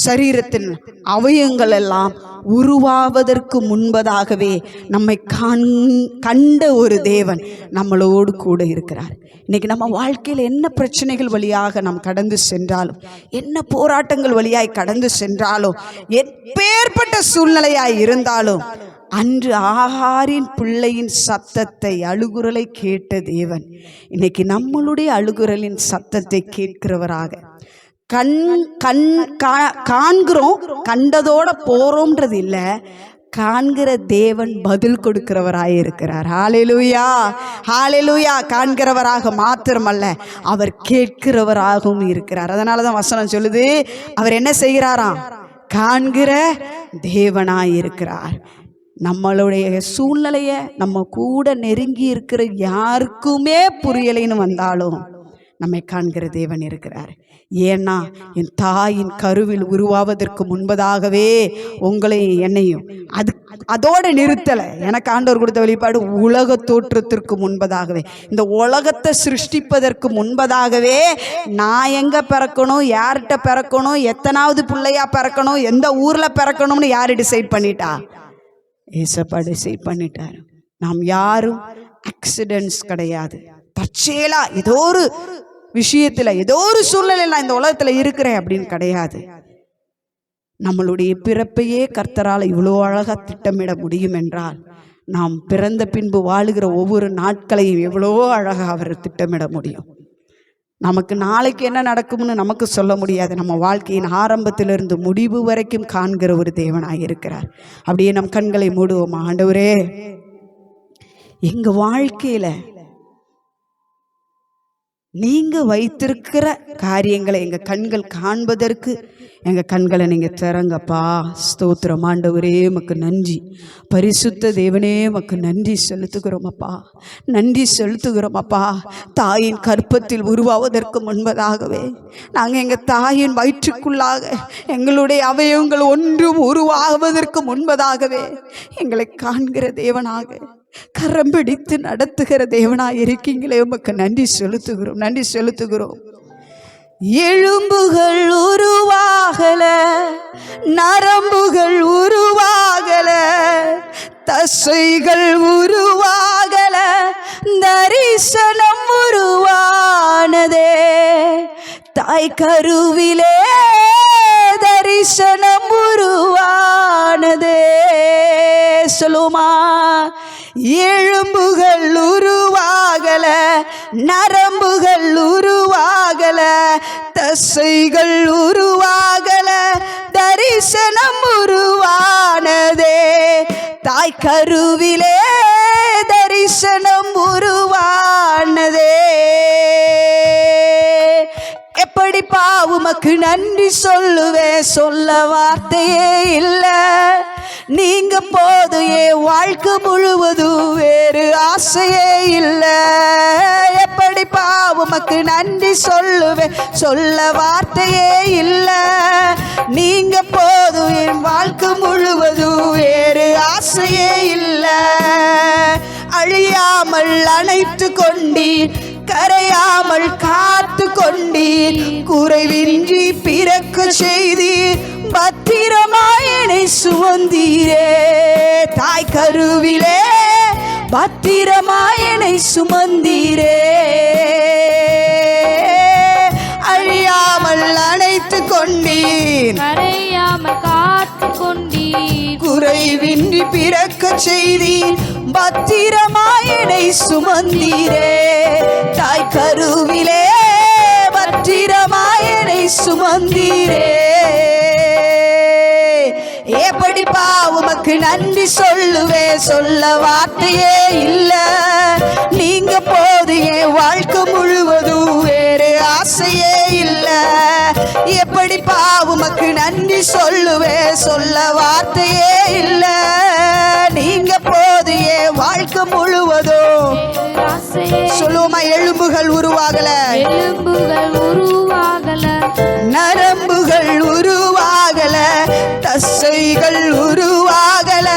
சரீரத்தின் அவயங்கள் எல்லாம் உருவாவதற்கு முன்பதாகவே நம்மை கண்ட ஒரு தேவன் நம்மளோடு கூட இருக்கிறார். இன்னைக்கு நம்ம வாழ்க்கையில் என்ன பிரச்சனைகள் வழியாக நாம் கடந்து சென்றாலும், என்ன போராட்டங்கள் வழியாய் கடந்து சென்றாலும், எப்பேற்பட்ட சூழ்நிலையாய் இருந்தாலும், அன்று ஆகாரின் பிள்ளையின் சத்தத்தை, அழுகுரலை கேட்ட தேவன் இன்னைக்கு நம்மளுடைய அழுகுரலின் சத்தத்தை கேட்கிறவராக, காண்கிறோம், கண்டதோட போறோம்ன்றது இல்லை, காண்கிற தேவன் பதில் கொடுக்கிறவராயிருக்கிறார். ஹல்லேலூயா, ஹல்லேலூயா. காண்கிறவராக மாத்திரமல்ல, அவர் கேட்கிறவராகவும் இருக்கிறார். அதனால தான் வசனம் சொல்லுது, அவர் என்ன செய்கிறாராம்? காண்கிற தேவனாயிருக்கிறார். நம்மளுடைய சூழ்நிலையை நம்ம கூட நெருங்கி இருக்கிற யாருக்குமே புரியலைன்னு வந்தாலும் நம்மை காண்கிற தேவன் இருக்கிறார். ஏன்னா என் தாயின் கருவில் உருவாவதற்கு முன்பதாகவே உங்களையும் என்னையும் அதோட நிறுத்தலை. எனக்கு ஆண்டவர் கொடுத்த வெளிப்பாடு, உலக தோற்றத்திற்கு முன்பதாகவே, இந்த உலகத்தை சிருஷ்டிப்பதற்கு முன்பதாகவே நான் எங்கே பிறக்கணும், யார்கிட்ட பிறக்கணும், எத்தனாவது பிள்ளையா பிறக்கணும், எந்த ஊரில் பிறக்கணும்னு யார் டிசைட் பண்ணிட்டா? ஏசப்பா டிசைட் பண்ணிட்டார். நாம் யாரும் ஆக்சிடென்ட்ஸ் கிடையாது. தற்செயலா ஏதோ ஒரு விஷயத்துல, ஏதோ ஒரு சூழ்நிலையில் நான் இந்த உலகத்துல இருக்கிறேன் அப்படின்னு கிடையாது. நம்மளுடைய பிறப்பையே கர்த்தரால் இவ்வளோ அழகா திட்டமிட முடியும் என்றால், நாம் பிறந்த பின்பு வாழுகிற ஒவ்வொரு நாட்களையும் எவ்வளோ அழகா அவர் திட்டமிட முடியும். நமக்கு நாளைக்கு என்ன நடக்கும்னு நமக்கு சொல்ல முடியாது. நம்ம வாழ்க்கையின் ஆரம்பத்திலிருந்து முடிவு வரைக்கும் காண்கிற ஒரு தேவனாய் இருக்கிறார். அப்படியே நம் கண்களை மூடுவோம். ஆண்டவரே, எங்க வாழ்க்கையில நீங்க வைத்திருக்கிற காரியங்களை எங்க கண்கள் காண்பதற்கு எங்க கண்களை நீங்க திறங்கப்பா. ஸ்தோத்திரம் ஆண்டவரே, உமக்கு நன்றி. பரிசுத்த தேவனே, உமக்கு நன்றி செலுத்துகிறோம் அப்பா, நன்றி செலுத்துகிறோம் அப்பா. தாயின் கற்பத்தில் உருவாவதற்கு முன்பதாகவே, நாங்கள் எங்கள் தாயின் வயிற்றுக்குள்ளாக எங்களுடைய அவயவங்கள் ஒன்றும் உருவாகுவதற்கு முன்பதாகவே எங்களை காண்கிற தேவனாக, கரம் பிடித்து நடத்துகிற தேவனாய் இருக்கீங்களே, உமக்கு நன்றி செலுத்துகிறோம், நன்றி செலுத்துகிறோம். எலும்புகள் உருவாகல, நரம்புகள் உருவாகல, தசைகள் உருவாகல, தரிசனம் உருவானதே. தாய் கருவிலே தரிசனம் உருவானதே. சொல்லுமா, எலும்புகள் உருவாகல, நரம்புகள் உருவாகல, தசைகள் உருவாகல, தரிசனம் உருவானதே. தாய் கருவிலே தரிசனம் உருவானதே. எப்படிப்பா உமக்கு நன்றி சொல்லுவேன், சொல்ல வார்த்தையே இல்லை. நீங்க போது என் வாழ்க்கை முழுவதும் வேறு ஆசையே இல்லை. எப்படிப்பா உமக்கு நன்றி சொல்லுவேன், சொல்ல வார்த்தையே இல்லை. நீங்க போது என் வாழ்க்கை முழுவதும் வேறு ஆசையே இல்லை. அழியாமல் அணைத்து கொண்டீர், கரையாமல் காத்து கொண்டீர், குறைவின்றி பிறக்க செய்தீர், பத்திரமாய் என்னை சுமந்தீரே. தாய் கருவிலே பத்திரமாய் என்னை சுமந்தீரே. அழியாமல் அணைத்து கொண்டீர், கரையாமல் காத்து கொண்டீர், குறைவின்றி பிறக்க செய்தீர், பத்திரமாய் என்னை சுமந்தீரே. தாய் கருவிலே பத்திரமாய் என்னை சுமந்தீரே. எப்படிப்பா உமக்கு நன்றி சொல்லுவேன், சொல்ல வார்த்தையே இல்லை. நீங்க போது என் வாழ்க்கை முழுவதும் வேறு ஆசையே இல்லை. எப்படிப்பா உமக்கு நன்றி சொல்லுவேன், சொல்ல வார்த்தையே இல்லை. நீங்க போது என் வாழ்க்கை முழுவதும். சொல்லுவோமா, எலும்புகள் உருவாகல, எலும்புகள் உருவாகல, நரம்புகள் உருவாகல, தசைகள் உருவாகல,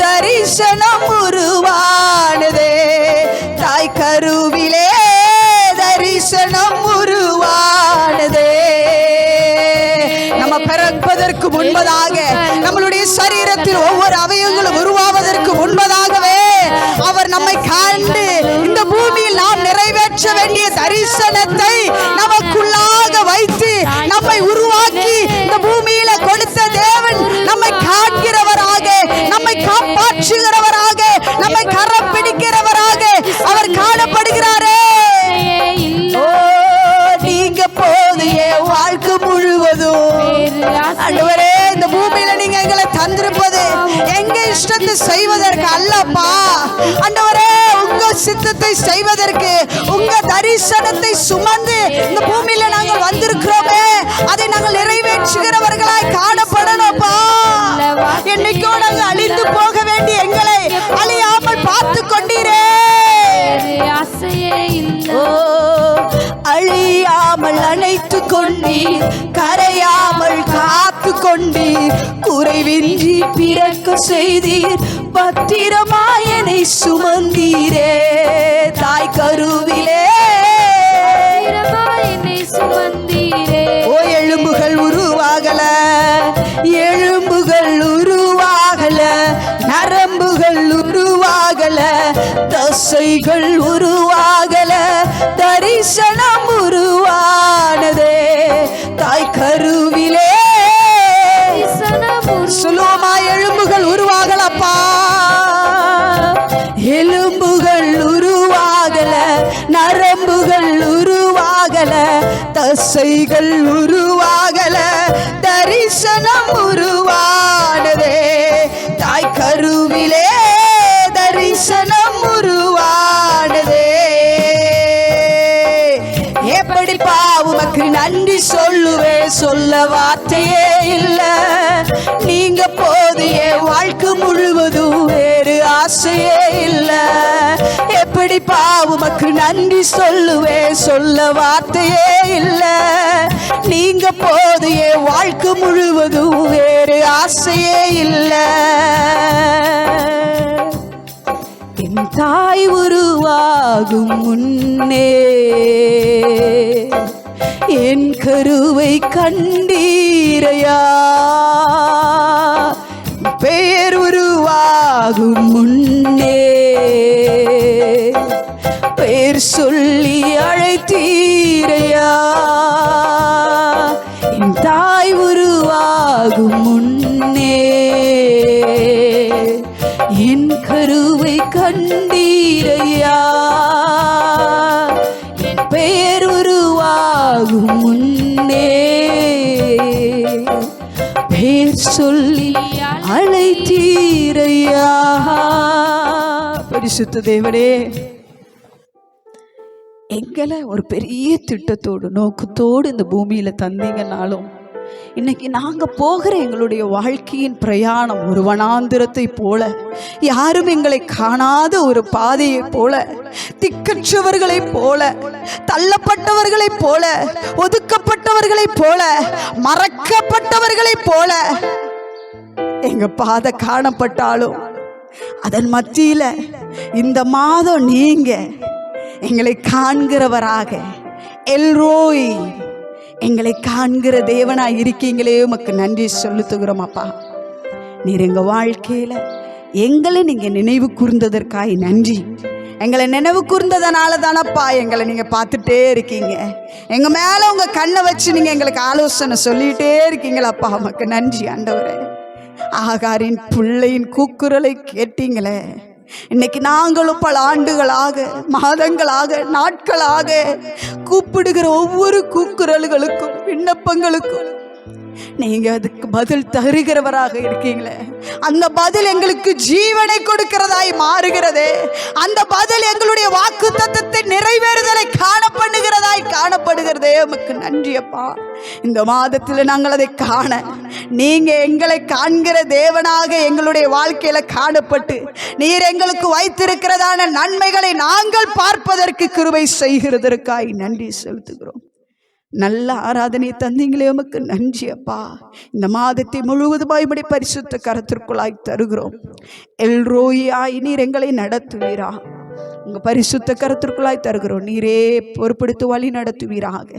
தரிசனம் உருவானதே. தாய் கருவிலே தரிசனம் உருவானதே. நம்ம பிறப்பதற்கு முன்பதாக, நம்மளுடைய சரீரத்தில் ஒவ்வொரு அவயவங்களும் உருவாவதற்கு முன்பதாகவே அவர் நம்மை கண்டு இந்த பூமியில் நாம் நிறைவேற்ற வேண்டிய தரிசனத்தை நமக்குள்ளாக வைத்து நம்மை உருவாக்கி இந்த பூமியில கொடுத்த தேவன் நம்மை காண்கிறவராக, நம்மை காப்பாற்றுகிறவராக, நம்மை கரம் பிடிக்கிறவராக அவர் காணப்படுகிறாரே. ஓ, நீங்க போது என் வாழ்க்கை சித்தத்தை செய்வதற்கு அல்லப்பா ஆண்டவரே, உங்க சித்தத்தை செய்வதற்கு, உங்க தரிசனத்தை சுமந்து இந்த பூமியில நாங்கள் வந்திருக்கிறோமே, அதை நாங்கள் நிறைவேற்றுகிறவர்களாய் காணப்படணும்ப்பா. என்னைக்கோ நாங்கள் அழிந்து போக வேண்டிய எங்களை அழியாமல் பார்த்து கொண்டீரே. அழியாமல் அணைத்து கொண்டீர், கரையாமல் காத்து கொண்டீர், குறைவின்றி பிறக்க செய்தீர், பத்திரமாயனை சுமந்தீரே. தாய் கருவிலே சுமந்தீரே. ஓ எலும்புகள் உருவாகல, எலும்புகள் உருவாகல, நரம்புகள் உருவாகல, தசைகள் உருவாகல, தரிசனம் உருவானதே. தாய் கருவிலே சுலோமா எலும்புகள் உருவாகலப்பா, எலும்புகள் உருவாகல, நரம்புகள் உருவாகல, தசைகள் உருவாகல, தரிசனம் உருவானதே. தாய் கருவிலே தரிசனம் உருவானதே. எப்படிப்பா உமக்கு நன்றி சொல்லுவே, சொல்ல வார்த்தையே இல்ல. நீங்க போதிய வாழ்க்கை முழுவதும் வேறு ஆசையே இல்ல. எப்படிப்பா உமக்கு நன்றி சொல்லுவே, சொல்ல வார்த்தையே இல்ல. நீங்க போதிய வாழ்க்கை முழுவதும் வேறு ஆசையே இல்ல. என் தாய் உருவாகும் முன்னே என் கருவை கண்டீரையா. பெயர் உருவாகும் முன்னே பெயர் சொல்லி அழைத்தீரையா. என் தாய் உருவாகும் முன்னே என் கருவை கண்டீரையா. என் பெயர் உருவாகும் முன்னே பெயர் சொல்லி அழைத்தீரையா. பரிசுத்த தேவனே, எங்களை ஒரு பெரிய திட்டத்தோடு நோக்கத்தோடு இந்த பூமியில தந்தீங்கன்னாலும் இன்னைக்கு நாங்க போகிற எங்களுடைய வாழ்க்கையின் பிரயாணம் ஒரு வனாந்திரத்தை போல, யாரும் எங்களை காணாத ஒரு பாதையை போல, திக்கற்றவர்களை போல, தள்ளப்பட்டவர்களை போல, ஒதுக்கப்பட்டவர்களை போல, மறக்கப்பட்டவர்களை போல எங்க பாதை காணப்பட்டாலும் அதன் மத்தியில இந்த மாதம் நீங்க எங்களை காண்கிறவராக, எல்ரோய் எங்களை காண்கிற தேவனாய் இருக்கீங்களே, உமக்கு நன்றி செலுத்துகிறோம் அப்பா. நீர் எங்க வாழ்க்கையில எங்களை நீங்க நினைவு கூர்ந்ததற்காய் நன்றி. எங்களை நினைவு கூர்ந்ததனால தானப்பா எங்களை நீங்க பார்த்துட்டே இருக்கீங்க. எங்க மேல உங்க கண்ணை வச்சு நீங்க எங்களுக்கு ஆலோசனை சொல்லிட்டே இருக்கீங்களாப்பா, உமக்கு நன்றி ஆண்டவரே. ஆகாரின் பிள்ளையின் கூக்குரலை கேட்டீங்களே, இன்னைக்கு நாங்களும் பல ஆண்டுகளாக, மாதங்களாக, நாட்களாக கூப்பிடுகிற ஒவ்வொரு கூக்குரல்களுக்கும், விண்ணப்பங்களுக்கும் நீங்க அதுக்கு பதில் தருகிறவராக இருக்கீங்களே. அந்த பதில் எங்களுக்கு ஜீவனை கொடுக்கிறதாய் மாறுகிறதே. அந்த பதில் எங்களுடைய வாக்குத்தத்தத்தை நிறைவேறுதலை காணப்படுகிறதே. உமக்கு நன்றி அப்பா. இந்த மாதத்தில் நாங்கள் அதை காண, நீங்க எங்களை காண்கிற தேவனாக எங்களுடைய வாழ்க்கையில காணப்பட்டு நீர் எங்களுக்கு வைத்திருக்கிறதான நன்மைகளை நாங்கள் பார்ப்பதற்கு கிருபை செய்கிறதற்காய் நன்றி செலுத்துகிறோம். நல்ல ஆராதனையை தந்தீங்களே, உமக்கு நன்றி அப்பா. இந்த மாதத்தை முழுவதுமாய் இப்படி பரிசுத்த கரத்திற்குள்ளாய் தருகிறோம். எல்ரோயாய் நீர் எங்களை நடத்துவீரா. உங்க பரிசுத்த கரத்திற்குள்ளாய் தருகிறோம். நீரே பொறுப்படுத்தி வழி நடத்துவீராக.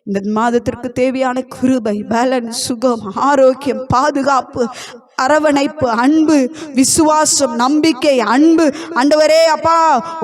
இந்த மாதத்திற்கு தேவையான கிருபை, பலன், சுகம், ஆரோக்கியம், பாதுகாப்பு, அரவணைப்பு, அன்பு, விசுவாசம், நம்பிக்கை, அன்பு ஆண்டவரே அப்பா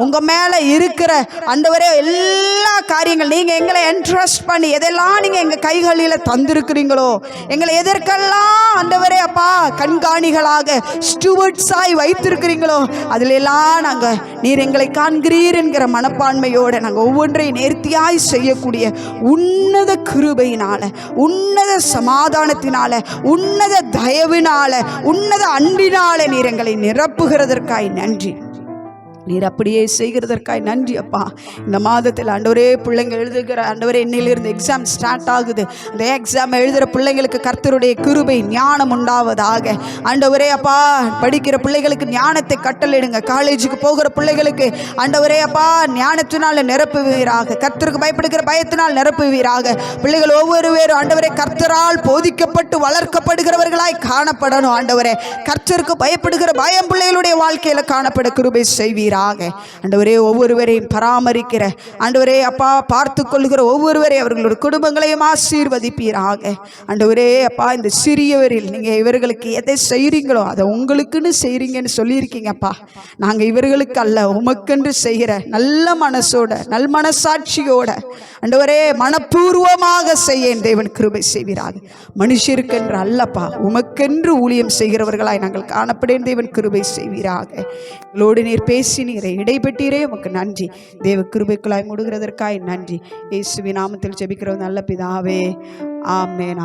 உங்க மேல இருக்கிற ஆண்டவரே எல்லா காரியங்கள் நீங்க எங்களை என்ட்ரஸ்ட் பண்ணி எதெல்லாம் நீங்க எங்க கைகளில தந்திருக்கிறீங்களோ, எங்களை எதற்கெல்லாம் ஆண்டவரே அப்பா கண்காணிகளாக ஸ்டூவர்ட்ஸாய் வைத்திருக்கிறீங்களோ அதுல எல்லாம் நாங்க நீர் எங்களை காண்கிறீர் என்கிற மனப்பான்மையோட நாங்க ஒவ்வொன்றையும் நேர்த்தியாய் செய்யக்கூடிய உன்னத கிருபையினால, உன்னத சமாதானத்தினால, உன்னத தயவினால உன்னத அன்பினாலே நீர் எங்களை நிரப்புகிறதற்காய் நன்றி. நீர் அப்படியே செய்கிறதற்காய் நன்றி அப்பா. இந்த மாதத்தில் ஆண்டவரே பிள்ளைங்க எழுதுகிற ஆண்டவரே இன்னிலிருந்து எக்ஸாம் ஸ்டார்ட் ஆகுது. அந்த எக்ஸாம் எழுதுகிற பிள்ளைங்களுக்கு கர்த்தருடைய கிருபை ஞானம் உண்டாவதாக. ஆண்டவரே அப்பா, படிக்கிற பிள்ளைகளுக்கு ஞானத்தை கட்டளையிடுங்க. காலேஜுக்கு போகிற பிள்ளைகளுக்கு ஆண்டவரே அப்பா ஞானத்தினால் நிரப்புவீராக. கர்த்தருக்கு பயப்படுகிற பயத்தினால் நிரப்புவீராக. பிள்ளைகள் ஒவ்வொரு பேரும் ஆண்டவரே கர்த்தரால் போதிக்கப்பட்டு வளர்க்கப்படுகிறவர்களாய் காணப்படணும். ஆண்டவரே கர்த்தருக்கு பயப்படுகிற பயம் பிள்ளைகளுடைய வாழ்க்கையில் காணப்பட கிருபை செய்வீர். ஆண்டவரே ஒவ்வொருவரையும் பராமரிக்கிற ஆண்டவரே அப்பா பார்த்து கொள்கிற ஒவ்வொருவரையும் அவர்களுடைய குடும்பங்களையும் ஆசீர்வதிப்பீராக. ஆண்டவரே அப்பா, இந்த சிறியவரில் நீங்கள் இவர்களுக்கு எதை செய்கிறீங்களோ அதை உங்களுக்குன்னு செய்கிறீங்கன்னு சொல்லியிருக்கீங்கப்பா. நாங்கள் இவர்களுக்கு அல்ல, உமக்கென்று செய்கிற நல்ல மனசோட நல் மனசாட்சியோட ஆண்டவரே மனப்பூர்வமாக செய்ய தேவன் கிருபை செய்வீராக. மனுஷருக்கென்று அல்லப்பா, உமக்கென்று ஊழியம் செய்கிறவர்களாய் நாங்கள் காணப்படேன் தேவன் கிருபை செய்வீராக. எங்களோடு நீர் பேசி நீரை இடைப்பெட்டீரே உமக்கு நன்றி. தேவ கிருபைக்குள்ளாய் மூடுகிறதற்காய் நன்றி. இயேசுவின் நாமத்தில் ஜெபிக்கிறோம் நல்ல பிதாவே, ஆமென்.